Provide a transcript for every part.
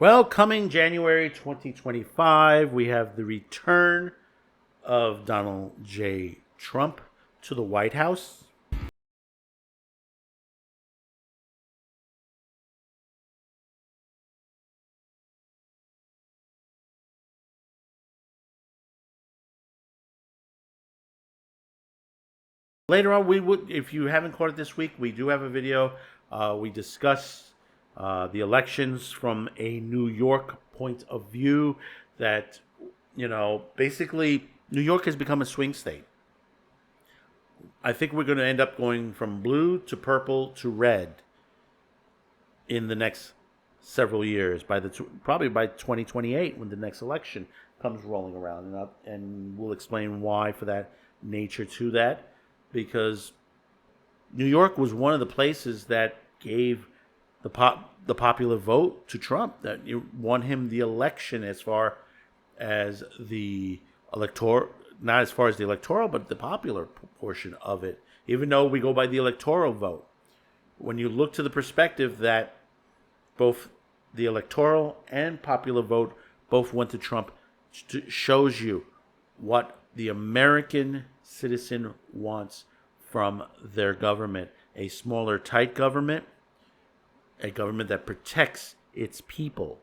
Well, coming January 2025, we have the return of Donald J. Trump to the White House. Later on, if you haven't caught it this week, we do have a video. We discuss the elections from a New York point of view. That basically, New York has become a swing state. I think we're going to end up going from blue to purple to red in the next several years. Probably by 2028, when the next election comes rolling around, and we'll explain why for that nature to that, because New York was one of the places that gave the popular vote to Trump, that won him the election as far as the electoral, not as far as the electoral, but the popular portion of it. Even though we go by the electoral vote, when you look to the perspective that both the electoral and popular vote both went to Trump, shows you what the American citizen wants from their government. A smaller, tight government, a government that protects its people,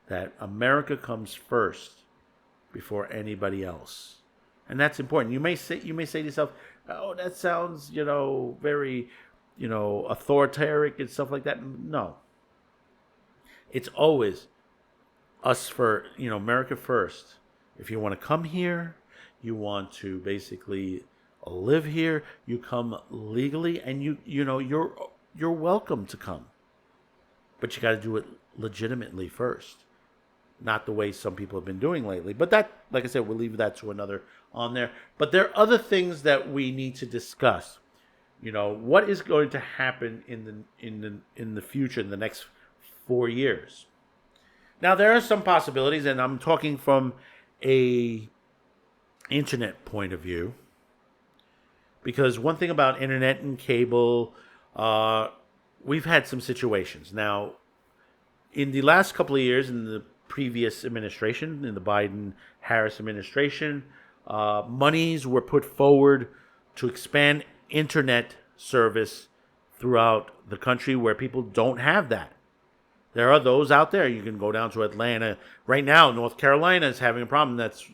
that America comes first before anybody else. And that's important. You may say to yourself, "Oh, that sounds, very, authoritarian and stuff like that." No. It's always us for, America first. If you want to come here, you want to basically live here, you come legally, and you're welcome to come. But you got to do it legitimately first. Not the way some people have been doing lately. But that, like I said, we'll leave that to another on there. But there are other things that we need to discuss. What is going to happen in the future, in the next 4 years? Now, there are some possibilities, and I'm talking from a internet point of view, because one thing about internet and cable, we've had some situations. Now, in the last couple of years, in the previous administration, in the Biden-Harris administration, monies were put forward to expand internet service throughout the country where people don't have that. There are those out there. You can go down to Atlanta. Right now, North Carolina is having a problem. That's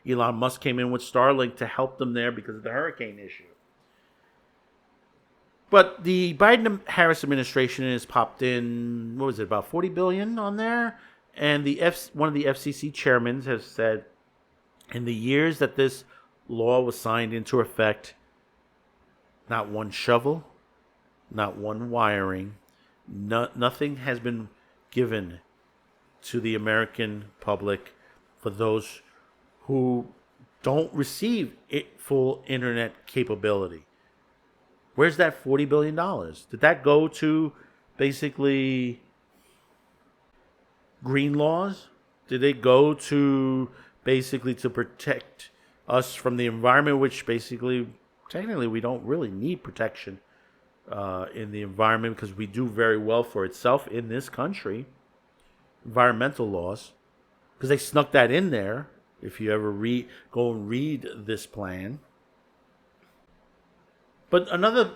Elon Musk came in with Starlink to help them there because of the hurricane issue. But the Biden-Harris administration has popped in, what was it, about $40 billion on there? And one of the FCC chairmen has said, in the years that this law was signed into effect, not one shovel, not one wiring, nothing has been given to the American public for those who don't receive full internet capability. Where's that $40 billion? Did that go to basically green laws? Did it go to basically to protect us from the environment, which basically, technically, we don't really need protection in the environment because we do very well for itself in this country. Environmental laws, because they snuck that in there. If you ever go and read this plan. But another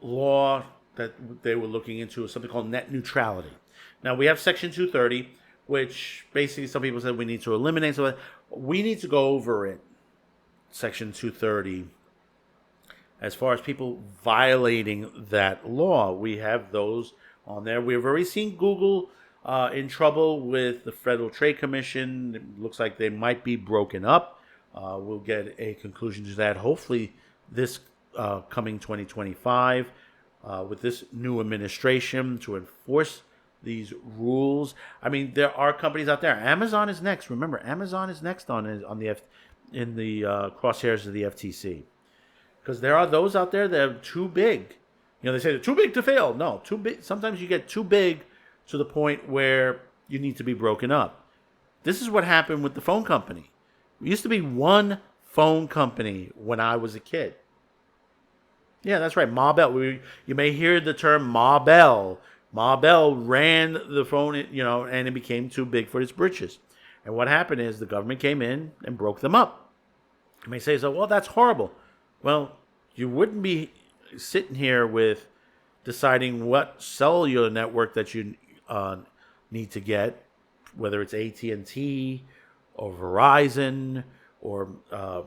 law that they were looking into is something called net neutrality. Now, we have Section 230, which basically some people said we need to eliminate. So we need to go over it, Section 230, as far as people violating that law. We have those on there. We've already seen Google in trouble with the Federal Trade Commission. It looks like they might be broken up. We'll get a conclusion to that hopefully this coming 2025 with this new administration to enforce these rules. I mean, there are companies out there. Amazon is next. Remember, Amazon is next in the crosshairs of the FTC, because there are those out there that are too big. They say they're too big to fail. No, too big. Sometimes you get too big to the point where you need to be broken up. This is what happened with the phone company. It used to be one phone company when I was a kid. Yeah, that's right. Ma Bell. You may hear the term Ma Bell Ma Bell ran the phone, and it became too big for its britches. And what happened is the government came in and broke them up. You may say, so, well, that's horrible. Well, you wouldn't be sitting here with deciding what cellular network that you need to get, whether it's AT&T or Verizon or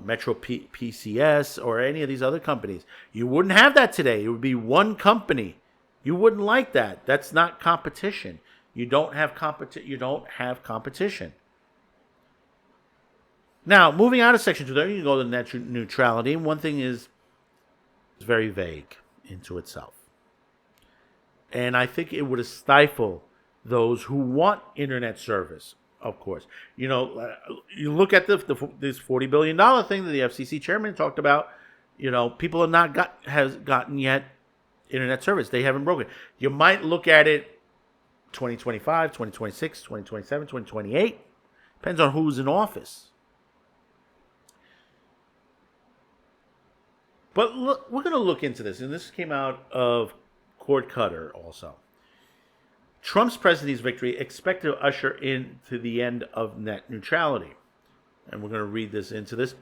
Metro PCS or any of these other companies. You wouldn't have that today. It would be one company. You wouldn't like that. That's not competition. You don't have competition. Now, moving out of Section 230, you can go to net neutrality. One thing is very vague into itself. And I think it would stifle those who want internet service, of course. You look at this $40 billion thing that the FCC chairman talked about. People have not gotten yet internet service. They haven't broken. You might look at it 2025, 2026, 2027, 2028. Depends on who's in office. But look, we're going to look into this, and this came out of Cord Cutter also. Trump's presidency's victory expected to usher into the end of net neutrality. And we're going to read this into this.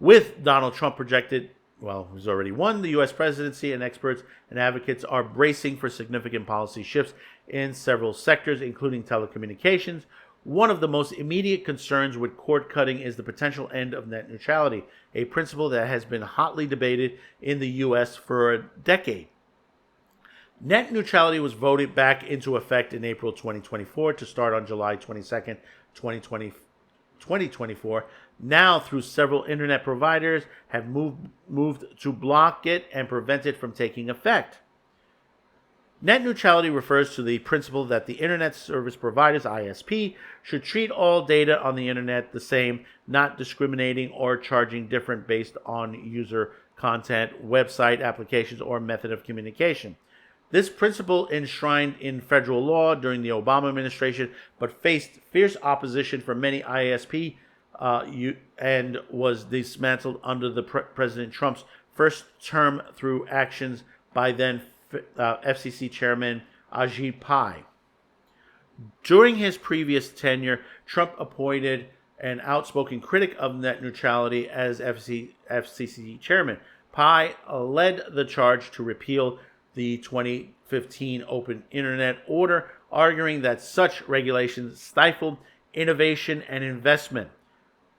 With Donald Trump projected, he's already won the U.S. presidency, and experts and advocates are bracing for significant policy shifts in several sectors, including telecommunications. One of the most immediate concerns with cord cutting is the potential end of net neutrality, a principle that has been hotly debated in the U.S. for a decade. Net neutrality was voted back into effect in April 2024 to start on July 22nd, 2024. Now, through several internet providers have moved to block it and prevent it from taking effect. Net neutrality refers to the principle that the Internet Service Providers, ISP, should treat all data on the Internet the same, not discriminating or charging different based on user content, website, applications, or method of communication. This principle enshrined in federal law during the Obama administration, but faced fierce opposition from many ISP and was dismantled under the President Trump's first term through actions by then FCC Chairman Ajit Pai. During his previous tenure, Trump appointed an outspoken critic of net neutrality as FCC Chairman. Pai led the charge to repeal the 2015 Open Internet Order, arguing that such regulations stifled innovation and investment.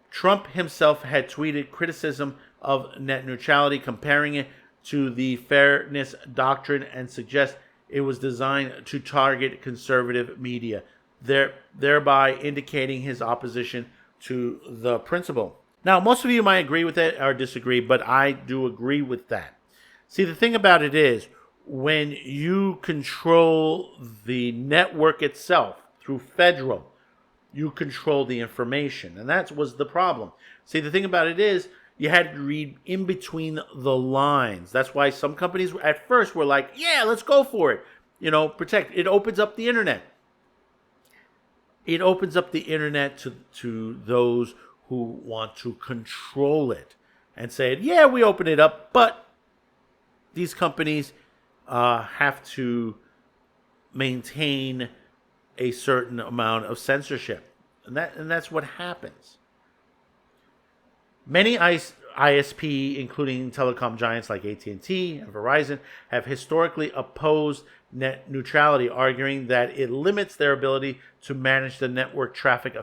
Trump himself had tweeted criticism of net neutrality, comparing it to the fairness doctrine, and suggest it was designed to target conservative media, thereby indicating his opposition to the principle. Now, most of you might agree with it or disagree, but I do agree with that. See, the thing about it is, when you control the network itself through federal, you control the information, and that was the problem. See, the thing about it is, you had to read in between the lines. That's why some companies at first were like, yeah, let's go for it. Protect. It opens up the internet. It opens up the internet to those who want to control it and say, yeah, we open it up, but these companies have to maintain a certain amount of censorship. And that's what happens. Many ISP, including telecom giants like AT&T and Verizon, have historically opposed net neutrality, arguing that it limits their ability to manage the network traffic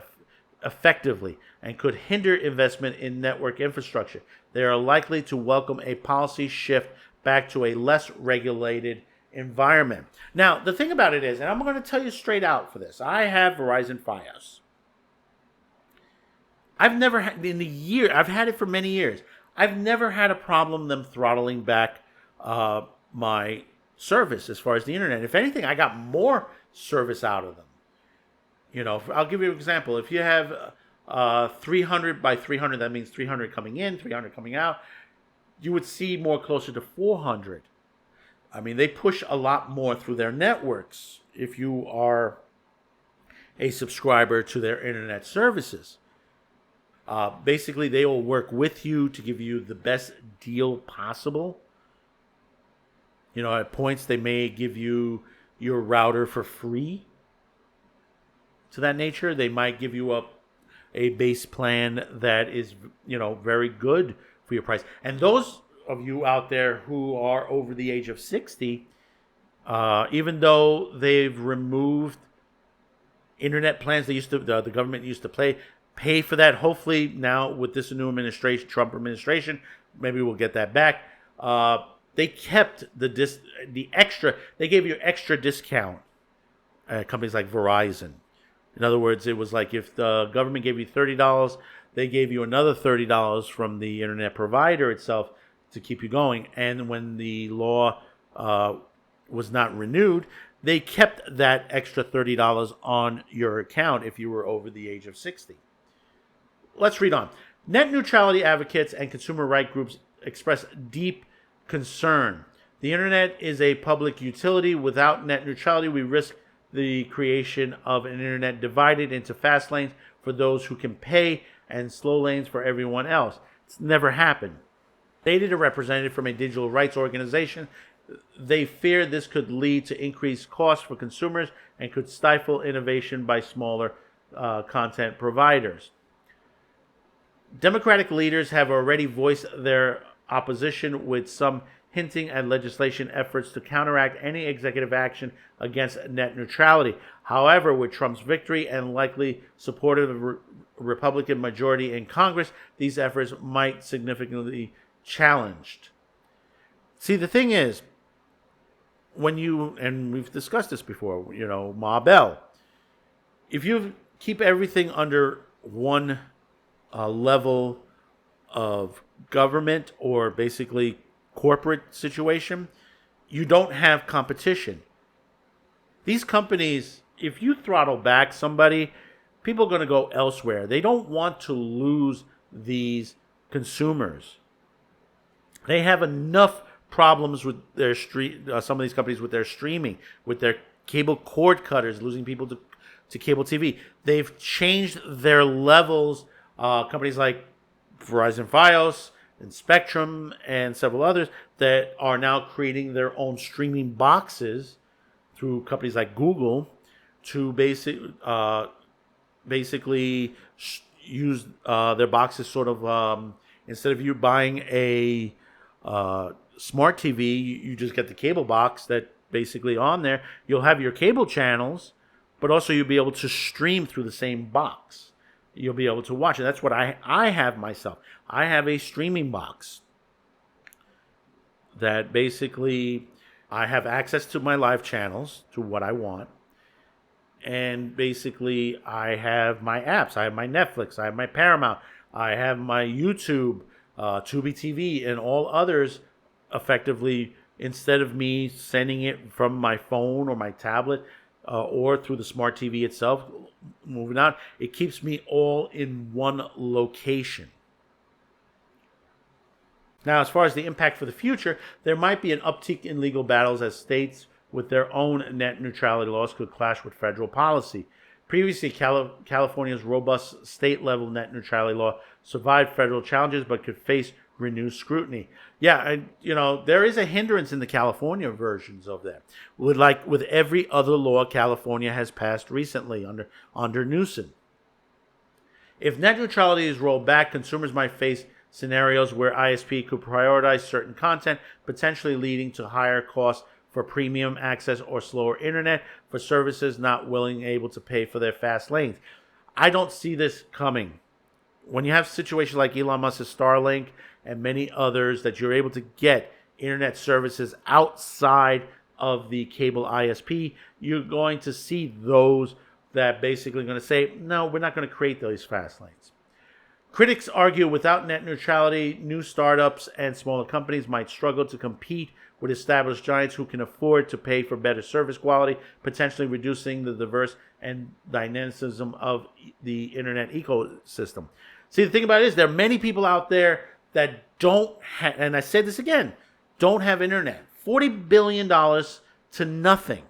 effectively and could hinder investment in network infrastructure. They are likely to welcome a policy shift back to a less regulated environment. Now, the thing about it is, and I'm going to tell you straight out for this, I have Verizon Fios. I've never had, I've had it for many years. I've never had a problem them throttling back my service as far as the internet. If anything, I got more service out of them. I'll give you an example. If you have 300 by 300, that means 300 coming in, 300 coming out, you would see more closer to 400. I mean, they push a lot more through their networks if you are a subscriber to their internet services. Basically, they will work with you to give you the best deal possible. At points, they may give you your router for free to that nature. They might give you a base plan that is, very good for your price. And those of you out there who are over the age of 60, even though they've removed internet plans, the government used to pay for that. Hopefully now with this new administration, Trump administration, maybe we'll get that back. They kept the extra. They gave you extra discount at companies like Verizon. In other words, it was like if the government gave you $30, they gave you another $30 from the internet provider itself to keep you going. And when the law was not renewed, they kept that extra $30 on your account if you were over the age of 60. Let's read on. Net neutrality advocates and consumer rights groups express deep concern. The internet is a public utility. Without net neutrality, we risk the creation of an internet divided into fast lanes for those who can pay and slow lanes for everyone else. It's never happened. Stated a representative from a digital rights organization, they fear this could lead to increased costs for consumers and could stifle innovation by smaller content providers. Democratic leaders have already voiced their opposition, with some hinting at legislation efforts to counteract any executive action against net neutrality. However, with Trump's victory and likely supportive Republican majority in Congress, these efforts might significantly challenged. See, the thing is, and we've discussed this before, Ma Bell, if you keep everything under one level of government or basically corporate situation, you don't have competition. These companies, if you throttle back somebody, people are going to go elsewhere. They don't want to lose these consumers. They have enough problems with their some of these companies with their streaming, with their cable cord cutters, losing people to cable TV. They've changed their levels. Companies like Verizon Fios and Spectrum and several others that are now creating their own streaming boxes through companies like Google to basically use their boxes sort of instead of you buying a smart TV, you just get the cable box that basically on there. You'll have your cable channels, but also you'll be able to stream through the same box. You'll be able to watch it. That's what I have myself. I have a streaming box that basically I have access to my live channels, to what I want. And basically I have my apps. I have my Netflix. I have my Paramount. I have my YouTube, Tubi TV, and all others effectively, instead of me sending it from my phone or my tablet or through the smart TV itself, moving out, it keeps me all in one location. Now, as far as the impact for the future, there might be an uptick in legal battles as states with their own net neutrality laws could clash with federal policy. Previously, California's robust state-level net neutrality law survived federal challenges but could face renewed scrutiny. Yeah, there is a hindrance in the California versions of that. With every other law California has passed recently under Newsom. If net neutrality is rolled back, consumers might face scenarios where ISP could prioritize certain content, potentially leading to higher costs for premium access or slower internet for services not able to pay for their fast lanes. I don't see this coming. When you have situations like Elon Musk's Starlink and many others that you're able to get internet services outside of the cable ISP, you're going to see those that basically are going to say, no, we're not going to create those fast lanes. Critics argue without net neutrality, new startups and smaller companies might struggle to compete with established giants who can afford to pay for better service quality, potentially reducing the diverse and dynamicism of the internet ecosystem. See, the thing about it is there are many people out there that don't have, and I said this again, don't have internet. $40 billion to nothing.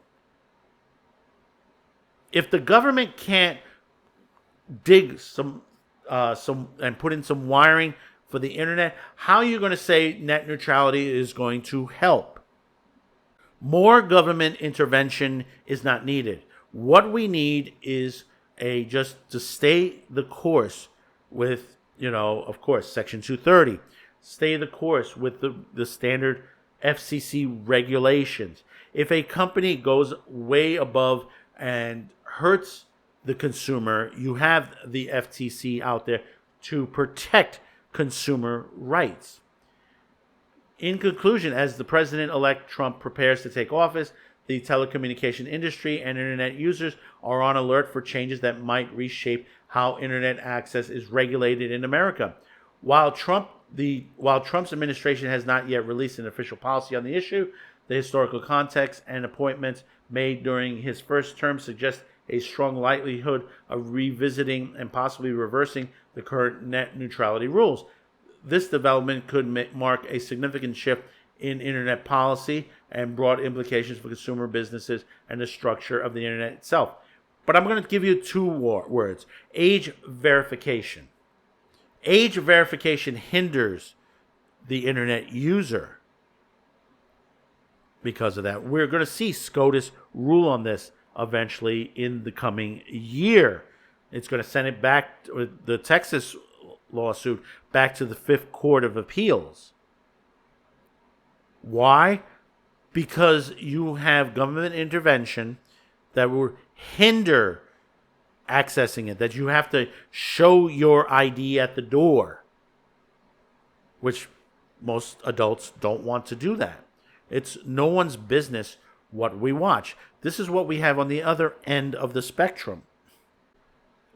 If the government can't dig some and put in some wiring for the internet, how are you going to say net neutrality is going to help? More government intervention is not needed. What we need is a just to stay the course with, of course, Section 230. Stay the course with the standard FCC regulations. If a company goes way above and hurts the consumer, you have the FTC out there to protect consumer rights. In conclusion, as the President-elect Trump prepares to take office, the telecommunication industry and internet users are on alert for changes that might reshape how internet access is regulated in America. While Trump's administration has not yet released an official policy on the issue, the historical context and appointments made during his first term suggest a strong likelihood of revisiting and possibly reversing the current net neutrality rules. This development could mark a significant shift in internet policy and broad implications for consumer businesses and the structure of the internet itself. But I'm going to give you two words: age verification. Age verification hinders the internet user. Because of that, we're going to see SCOTUS rule on this eventually in the coming year. It's going to send it back, the Texas lawsuit, back to the Fifth Court of Appeals. Why? Because you have government intervention that will hinder accessing it, that you have to show your ID at the door, which most adults don't want to do that. It's no one's business what we watch. This is what we have on the other end of the spectrum.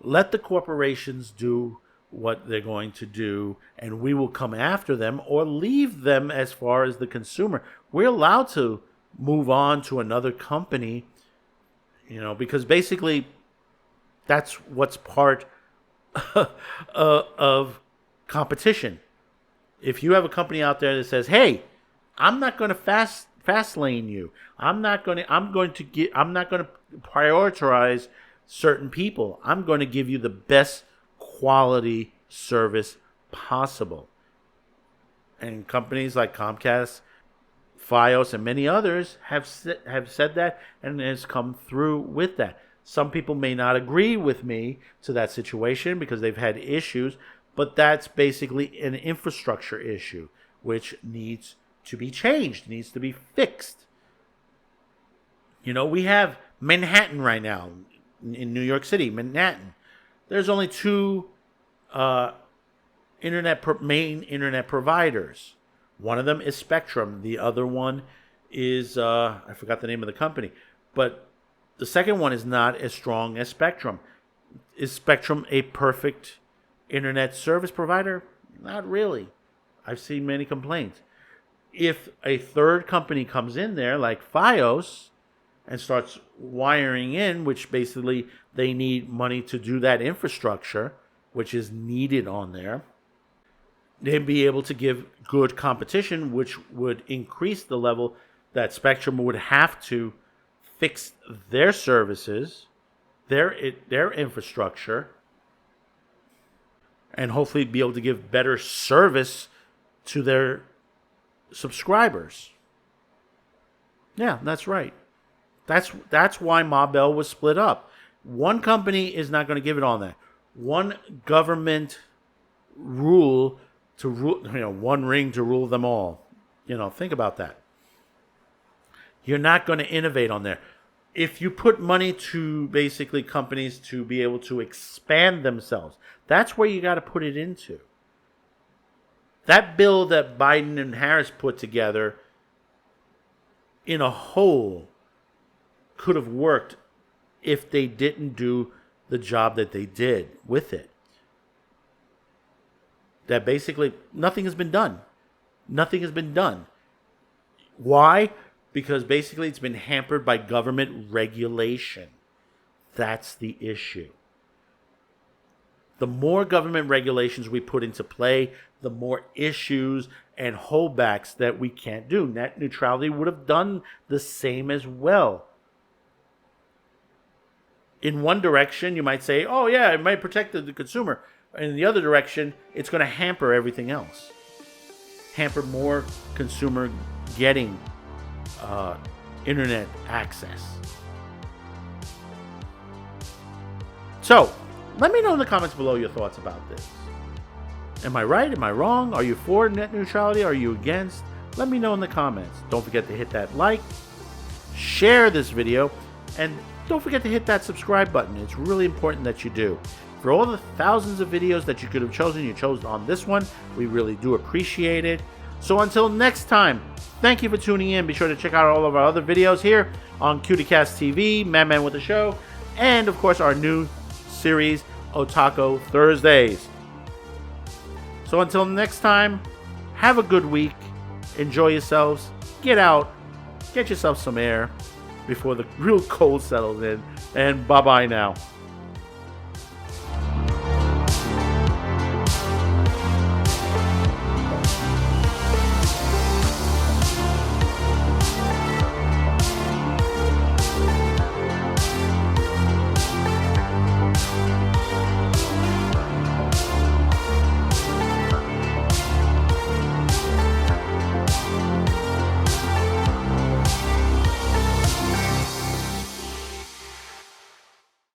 Let the corporations do what they're going to do, and we will come after them or leave them as far as the consumer. We're allowed to move on to another company, because basically that's what's part of competition. If you have a company out there that says, "Hey, I'm not going to fast lane you. I'm not going to prioritize certain people. I'm going to give you the best quality service possible." And companies like Comcast, Fios, and many others have said that, and has come through with that. Some people may not agree with me to that situation because they've had issues, but that's basically an infrastructure issue which needs to be changed, needs to be fixed. We have Manhattan right now in New York City, Manhattan. There's only two main internet providers. One of them is Spectrum. The other one is, I forgot the name of the company. But the second one is not as strong as Spectrum. Is Spectrum a perfect internet service provider? Not really. I've seen many complaints. If a third company comes in there, like Fios, and starts wiring in, which basically they need money to do that infrastructure, which is needed on there, they'd be able to give good competition, which would increase the level that Spectrum would have to fix their services, their infrastructure, and hopefully be able to give better service to their subscribers. Yeah, that's right. That's why Ma Bell was split up. One company is not going to give it on that. One government rule to rule, one ring to rule them all. Think about that. You're not going to innovate on there. If you put money to basically companies to be able to expand themselves, that's where you got to put it into. That bill that Biden and Harris put together in a whole could have worked if they didn't do the job that they did with it. That basically nothing has been done. Nothing has been done. Why? Because basically it's been hampered by government regulation. That's the issue. The more government regulations we put into play, the more issues and holdbacks that we can't do. Net neutrality would have done the same as well. In one direction, you might say, oh yeah, it might protect the consumer. And in the other direction, it's going to hamper everything else. Hamper more consumer getting internet access. So, let me know in the comments below your thoughts about this. Am I right? Am I wrong? Are you for net neutrality? Are you against? Let me know in the comments. Don't forget to hit that like, share this video, and don't forget to hit that subscribe button. It's really important that you do. For all the thousands of videos that you could have chosen, you chose on this one. We really do appreciate it. So until next time, thank you for tuning in. Be sure to check out all of our other videos here on CutieCast TV, Man with a Show, and of course our new series, Otaku Thursdays. So until next time, have a good week. Enjoy yourselves. Get out. Get yourself some air before the real cold settles in. And bye-bye now.